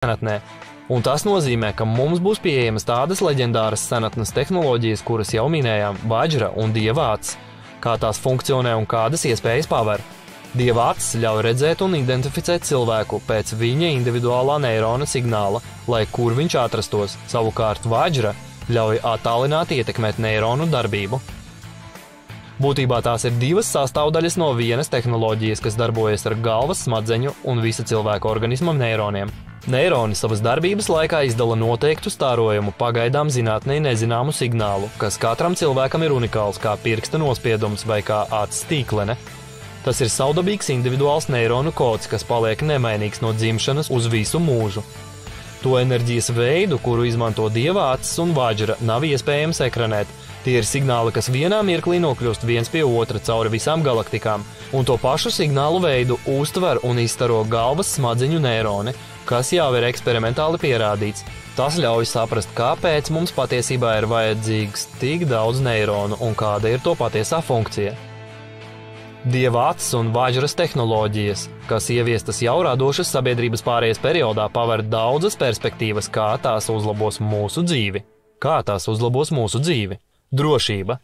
senatnē, un tas nozīmē, ka mums būs pieejamas tādas leģendāras senatnes tehnoloģijas, kuras jau minējām, Vajra un Dieva acis, kā tās funkcionē un kādas iespējas paver. Dieva acis ļauj redzēt un identificēt cilvēku pēc viņa individuālā neirona signāla, lai kur viņš atrastos. Savukārt Vajra ļauj attālināt ietekmēt neironu darbību. Būtībā tās ir divas sastāvdaļas no vienas tehnoloģijas, kas darbojas ar galvas, smadzeņu un visa cilvēka organisma neironiem. Neironi savas darbības laikā izdala noteiktu stārojumu pagaidām zinātnei nezināmu signālu, kas katram cilvēkam ir unikāls kā pirksta nospiedums vai kā acis tīklene. Tas ir savdabīgs individuāls neironu kods, kas paliek nemainīgs no dzimšanas uz visu mūžu. To enerģijas veidu, kuru izmanto Dieva acis un Vajra, nav iespējams ekranēt. Tie ir signāli, kas vienā mirklī nokļūst viens pie otra cauri visām galaktikām, un to pašu signālu veidu uztver un izstaro galvas smadzeņu neironi, kas jau ir eksperimentāli pierādīts. Tas ļauj saprast, kāpēc mums patiesībā ir vajadzīgs tik daudz neironu un kāda ir to patiesā funkcija. Dieva acis un Vajras tehnoloģijas, kas ieviestas jau radošas sabiedrības pārējais periodā, paver daudzas perspektīvas, kā tās uzlabos mūsu dzīvi. Drošība.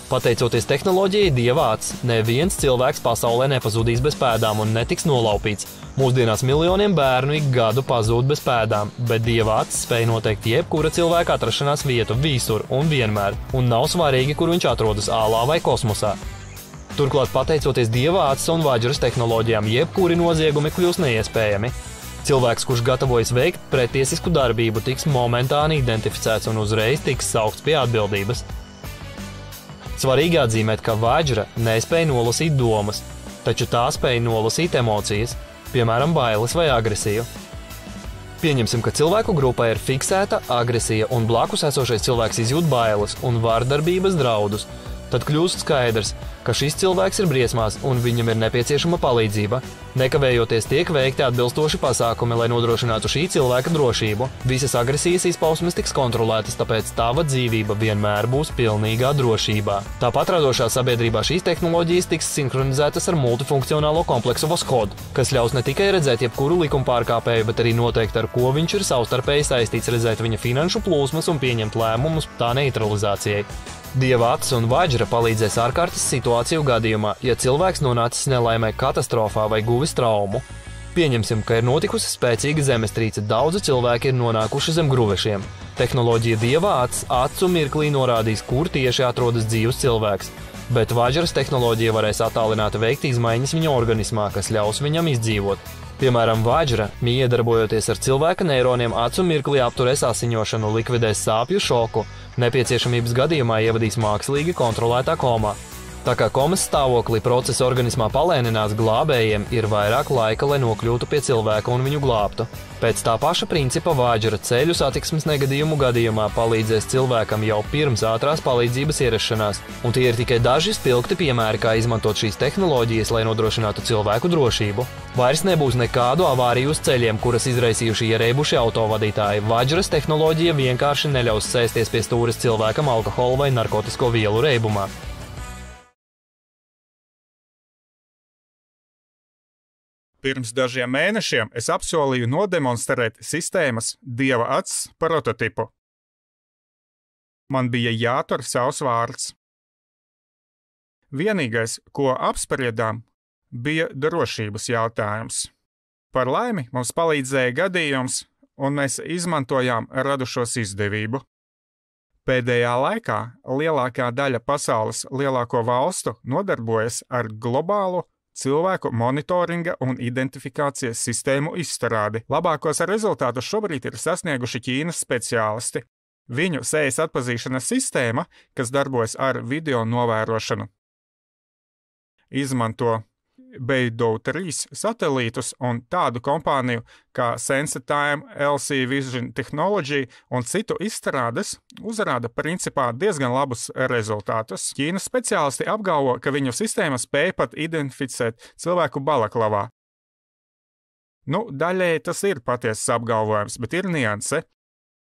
Pateicoties tehnoloģijai Dieva acis, neviens cilvēks pasaulē nepazudīs bez pēdām un netiks nolaupīts. Mūsdienās miljoniem bērnu ik gadu pazūd bez pēdām, bet Dieva acis spēj noteikt jebkura cilvēka atrašanās vietu visur un vienmēr, un nav svarīgi, kur viņš atrodas ālā vai kosmosā. Turklāt, pateicoties Dieva acis un Vajras tehnoloģijām, jebkuri noziegumi kļūs neiespējami. Cilvēks, kurš gatavojas veikt pretiesisku darbību, tiks momentāni identificēts un uzreiz tiks saukts pie atbildības. Svarīgi atzīmēt, ka Vajra nespēja nolasīt domas, taču tā spēja nolasīt emocijas, piemēram, bailes vai agresiju. Pieņemsim, ka cilvēku grupā ir fiksēta agresija un blakus esošais cilvēks izjūt bailes un vardarbības draudus. Tad kļūst skaidrs, ka šis cilvēks ir briesmās un viņam ir nepieciešama palīdzība. Nekavējoties tiek veikti atbilstoši pasākumi, lai nodrošinātu šī cilvēka drošību. Visas agresijas izpausmes tiks kontrolētas, tāpēc tava dzīvība vienmēr būs pilnīgā drošībā. Tāpat radošā sabiedrībā šīs tehnoloģijas tiks sinhronizētas ar multifunkcionālo kompleksu VOS-kodu, kas ļaus ne tikai redzēt jebkuru likumpārkāpēju, bet arī noteikt, ar ko viņš ir savstarpēji saistīts, redzēt viņa finanšu plūsmas un pieņemt lēmumus tā neutralizācijai. Dieva acis un Vajra palīdzēs ārkārtas situāciju gadījumā, ja cilvēks nonācis nelaimē katastrofā vai guvis traumu. Pieņemsim, ka ir notikusi spēcīga zemestrīce, daudzi cilvēki ir nonākuši zem gruvešiem. Tehnoloģija Dieva acis acu mirklī norādīs, kur tieši atrodas dzīvs cilvēks, bet Vajras tehnoloģija varēs attālināti veikt izmaiņas viņa organismā, kas ļaus viņam izdzīvot. Piemēram, Vajra, iedarbojoties ar cilvēka neironiem, acu mirklī apturēs asiņošanu, likvidēs sāpju šoku, nepieciešamības gadījumā ievadīs mākslīgi kontrolētā komā. Tā kā komas stāvoklī procesa organismā palēninās, glābējiem ir vairāk laika, lai nokļūtu pie cilvēka un viņu glābtu. Pēc tā paša principa Vajra ceļu satiksmes negadījumu gadījumā palīdzēs cilvēkam jau pirms ātrās palīdzības ierašanās, un tie ir tikai daži spilgti piemēri, kā izmantot šīs tehnoloģijas, lai nodrošinātu cilvēku drošību. Vairs nebūs nekādu avāriju uz ceļiem, kuras izraisījuši ierēbuši autovadītāji. Vajras tehnoloģija vienkārši neļaus sēsties pie stūres cilvēkam alkohola vai narkotisko vielu reibumā. Pirms dažiem mēnešiem es apsolīju nodemonstrēt sistēmas Dieva acis prototipu. Man bija jātur savs vārds. Vienīgais, ko apspriedām, bija drošības jautājums. Par laimi mums palīdzēja gadījums, un mēs izmantojām radušos izdevību. Pēdējā laikā lielākā daļa pasaules lielāko valstu nodarbojas ar globālu cilvēku monitoringa un identifikācijas sistēmu izstrādi. Labākos rezultātus šobrīd ir sasnieguši Ķīnas speciālisti. Viņu sejas atpazīšanas sistēma, kas darbojas ar video novērošanu, izmanto Beidou 3 satelītus un tādu kompāniju kā SenseTime, LC Vision Technology un citu izstrādes uzrāda principā diezgan labus rezultātus. Ķīnas speciālisti apgalvo, ka viņu sistēma spēj pat identificēt cilvēku balaklavā. Daļēji tas ir patiesas apgalvojums, bet ir nianse.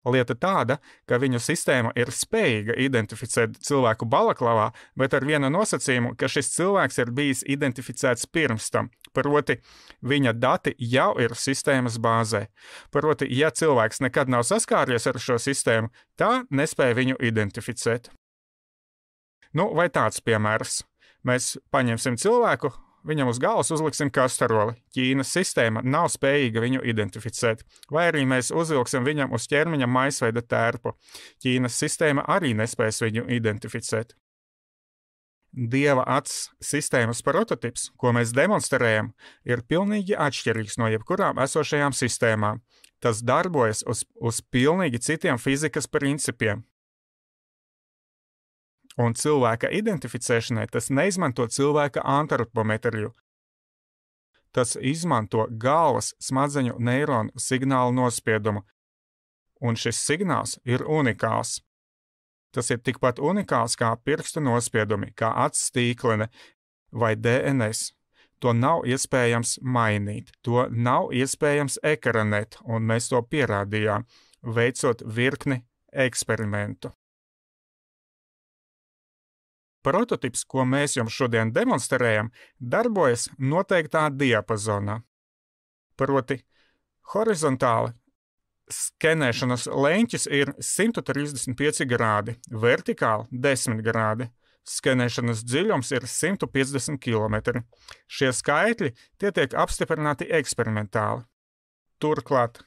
Lieta tāda, ka viņu sistēma ir spējīga identificēt cilvēku balaklavā, bet ar vienu nosacījumu, ka šis cilvēks ir bijis identificēts pirms tam. Proti, viņa dati jau ir sistēmas bāzē. Proti, ja cilvēks nekad nav saskāries ar šo sistēmu, tā nespēja viņu identificēt. Nu, vai tāds piemērs? Mēs paņemsim cilvēku, viņam uz galvas uzliksim kastaroli. Ķīnas sistēma nav spējīga viņu identificēt. Vai arī mēs uzvilksim viņam uz ķermeņa maisveida tērpu. Ķīnas sistēma arī nespēs viņu identificēt. Dieva acs sistēmas prototips, ko mēs demonstrējam, ir pilnīgi atšķirīgs no jebkurām esošajām sistēmām. Tas darbojas uz pilnīgi citiem fizikas principiem. Un cilvēka identificēšanai tas neizmanto cilvēka antropometriju. Tas izmanto galvas smadzeņu neironu signālu nospiedumu, un šis signāls ir unikāls. Tas ir tikpat unikāls kā pirkstu nospiedumi, kā acs tīklene vai DNS. To nav iespējams mainīt, to nav iespējams ekranēt, un mēs to pierādījām, veicot virkni eksperimentu. Prototips, ko mēs jums šodien demonstrējam, darbojas noteiktā diapazonā. Proti, horizontāli skenēšanas leņķis ir 135 grādi, vertikāli 10 grādi. Skenēšanas dziļums ir 150 km. Šie skaitļi tiek apstiprināti eksperimentāli. Turklāt,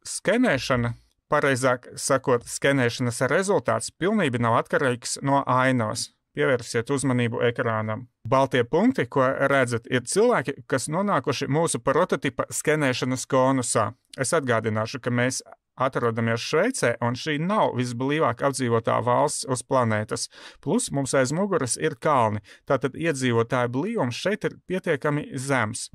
skenēšana, pareizāk sakot, skenēšanas rezultāts pilnībā nav atkarīgs no ainavas. Pievērsiet uzmanību ekrānam. Baltie punkti, ko redzat, ir cilvēki, kas nonākuši mūsu prototipa skenēšanas konusā. Es atgādināšu, ka mēs atrodamies Šveicē, un šī nav visblīvāk apdzīvotā valsts uz planētas. Plus mums aiz muguras ir kalni, tātad iedzīvotāju blīvums šeit ir pietiekami zems.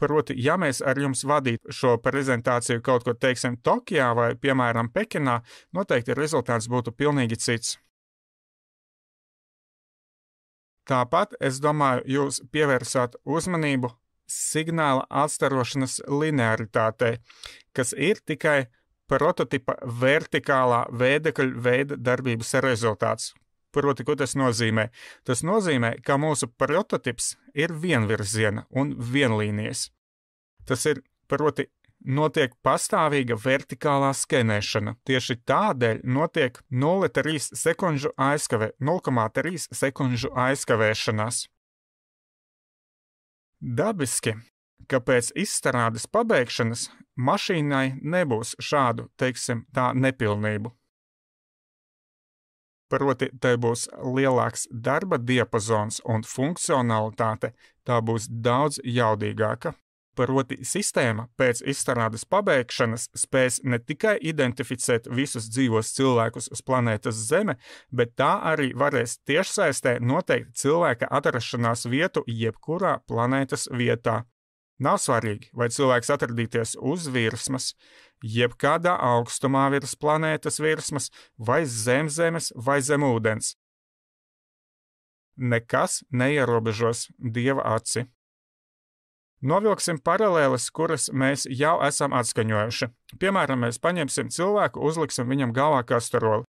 Proti, ja mēs ar jums vadītu šo prezentāciju kaut kur, teiksim, Tokijā vai, piemēram, Pekinā, noteikti rezultāts būtu pilnīgi cits. Tāpat, es domāju, jūs pievērsāt uzmanību signāla atstarošanas linearitātei, kas ir tikai prototipa vertikālā vēdekļu veida darbības rezultāts. Proti, ko tas nozīmē? Tas nozīmē, ka mūsu prototips ir vienvirziena un vienlīnijas. Tas ir, proti, notiek pastāvīga vertikālā skenēšana. Tieši tādēļ notiek 0,3 sekundžu aizkavēšanās. Dabiski, ka pēc izstrādes pabeigšanas mašīnai nebūs šādu, teiksim, tā nepilnību. Proti, tai būs lielāks darba diapazons un funkcionalitāte tā būs daudz jaudīgāka. Proti, sistēma pēc izstrādes pabeigšanas spēs ne tikai identificēt visus dzīvos cilvēkus uz planētas Zeme, bet tā arī varēs tiešsaistē noteikt cilvēka atrašanās vietu jebkurā planētas vietā. Nav svarīgi, vai cilvēks atradīties uz virsmas, jebkādā augstumā virs planētas virsmas, vai zem zemes, vai zem ūdens. Nekas neierobežos Dieva aci. Novilksim paralēles, kuras mēs jau esam atskaņojuši. Piemēram, mēs paņemsim cilvēku, uzliksim viņam galvā kastaroli.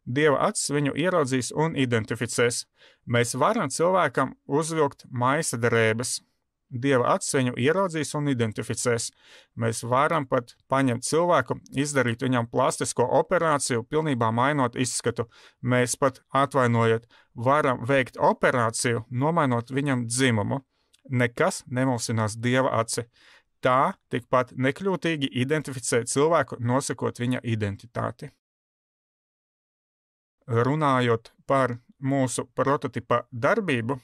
Dieva acis viņu ieraudzīs un identificēs. Mēs varam cilvēkam uzvilkt maisa drēbes. Dieva acis viņu ieraudzīs un identificēs. Mēs varam pat paņemt cilvēku, izdarīt viņam plastisko operāciju, pilnībā mainot izskatu. Mēs pat, atvainojiet, varam veikt operāciju, nomainot viņam dzimumu. Nekas nemulsinās Dieva aci. Tā tikpat nekļūtīgi identificē cilvēku, nosakot viņa identitāti. Runājot par mūsu prototipa darbību,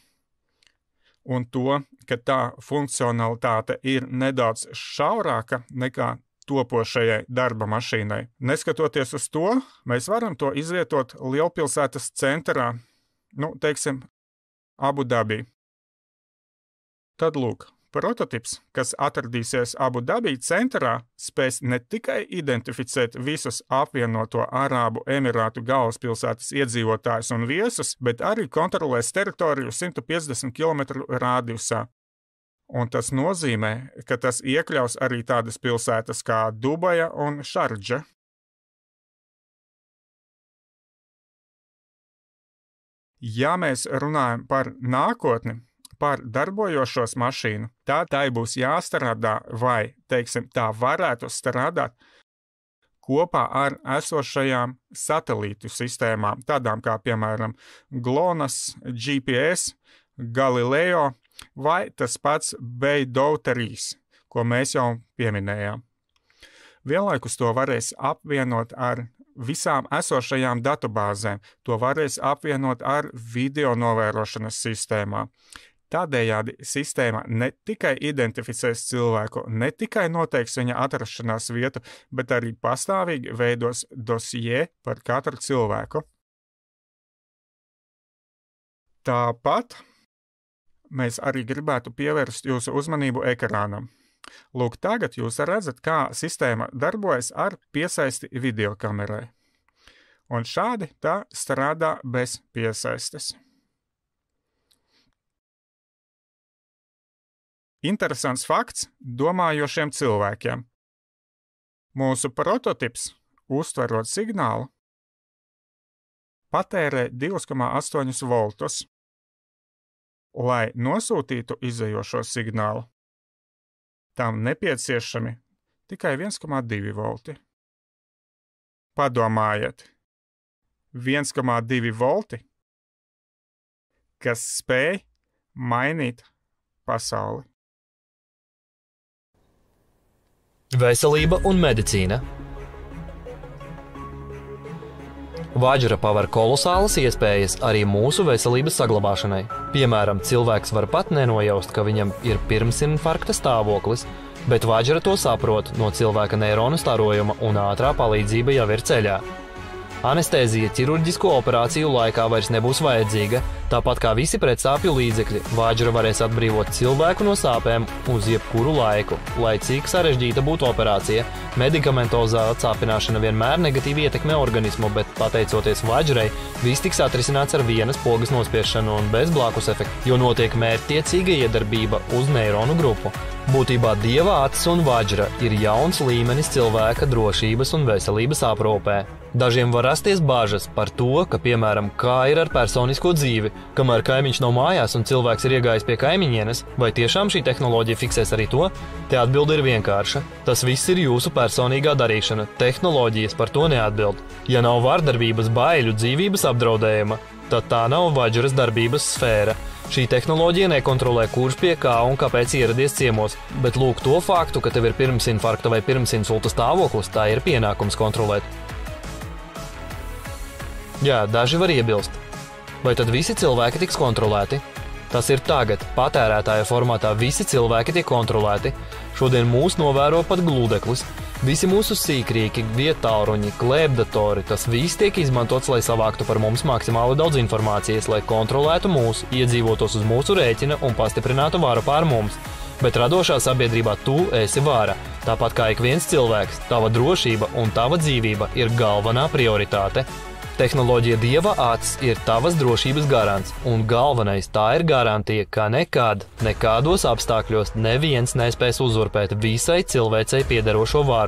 un to, ka tā funkcionalitāte ir nedaudz šaurāka nekā topošajai darba mašīnai. Neskatoties uz to, mēs varam to izvietot lielpilsētas centrā, teiksim, Abu Dabī. Tad lūk, prototips, kas atradīsies Abu Dabī centrā, spēs ne tikai identificēt visus apvienoto Arābu Emirātu galvaspilsētas iedzīvotājus un viesus, bet arī kontrolēs teritoriju 150 km rādijusā. Un tas nozīmē, ka tas iekļaus arī tādas pilsētas kā Dubaja un Šardža. Ja mēs runājam par nākotni, par darbojošos mašīnu, tad tai būs jāstrādā vai, teiksim, tā varētu strādāt kopā ar esošajām satelītu sistēmām, tādām kā, piemēram, GLONASS, GPS, Galileo vai tas pats Beidou 3, ko mēs jau pieminējām. Vienlaikus to varēs apvienot ar visām esošajām datubāzēm, to varēs apvienot ar video novērošanas sistēmām. Tādējādi sistēma ne tikai identificēs cilvēku, ne tikai noteiks viņa atrašanās vietu, bet arī pastāvīgi veidos dosjē par katru cilvēku. Tāpat mēs arī gribētu pievērst jūsu uzmanību ekrānam. Lūk, tagad jūs redzat, kā sistēma darbojas ar piesaisti videokamerai. Un šādi tā strādā bez piesaistes. Interesants fakts domājošiem cilvēkiem. Mūsu prototips, uztverot signālu, patērē 2,8 voltus. Lai nosūtītu izējošo signālu, tam nepieciešami tikai 1,2 volti. Padomājiet, 1,2 volti, kas spēj mainīt pasauli. Veselība un medicīna. Vajra paver kolosālas iespējas arī mūsu veselības saglabāšanai. Piemēram, cilvēks var pat nenojaust, ka viņam ir pirmsinfarkta stāvoklis, bet Vajra to saprot no cilvēka neironu starojuma un ātrā palīdzība jau ir ceļā. Anestēzija ķirurģisko operāciju laikā vairs nebūs vajadzīga, tāpat kā visi pretsāpju līdzekļi, Vajra varēs atbrīvot cilvēku no sāpēm uz jebkuru laiku. Lai cik sarežģīta būtu operācija, medikamentozā atsāpināšana vienmēr negatīvi ietekmē organismu, bet pateicoties Vajrai, viss tiks atrisināts ar vienas pogas nospiešanu un bez blakus efekta, jo notiek mērķtiecīga iedarbība uz neironu grupu. Būtībā Dieva acis un Vajra ir jauns līmenis cilvēka drošības un veselības aprūpē. Dažiem var rasties bažas par to, ka, piemēram, kā ir ar personisko dzīvi, kamēr kaimiņš nav mājās un cilvēks ir iegājis pie kaimiņienes, vai tiešām šī tehnoloģija fiksēs arī to? Te atbilde ir vienkārša. Tas viss ir jūsu personīgā darīšana. Tehnoloģijas par to neatbild. Ja nav vardarbības, baiļu, dzīvības apdraudējuma, tad tā nav Vajras darbības sfēra. Šī tehnoloģija nekontrolē, kurš pie kā un kāpēc ieradies ciemos, bet lūk to faktu, ka tev ir pirmsinfarkta vai pirmsinsulta stāvoklis, tā ir pienākums kontrolēt. Jā, daži var iebilst. Vai tad visi cilvēki tiks kontrolēti? Tas ir tagad. Patērētāja formātā visi cilvēki tiek kontrolēti. Šodien mūs novēro pat glūdeklis. Visi mūsu sīkrīki, vietāluņi, klēpdatori, tas viss tiek izmantots, lai savāktu par mums maksimāli daudz informācijas, lai kontrolētu mūs, iedzīvotos uz mūsu rēķina un pastiprinātu varu pār mums. Bet radošā sabiedrībā tu esi vara. Tāpat kā ik viens cilvēks, tava drošība un tava dzīvība ir galvenā prioritāte. Tehnoloģija Dieva acis ir tavas drošības garants, un galvenais tā ir garantija, ka nekādos apstākļos neviens nespēs uzurpēt visai cilvēcei piederošo varu.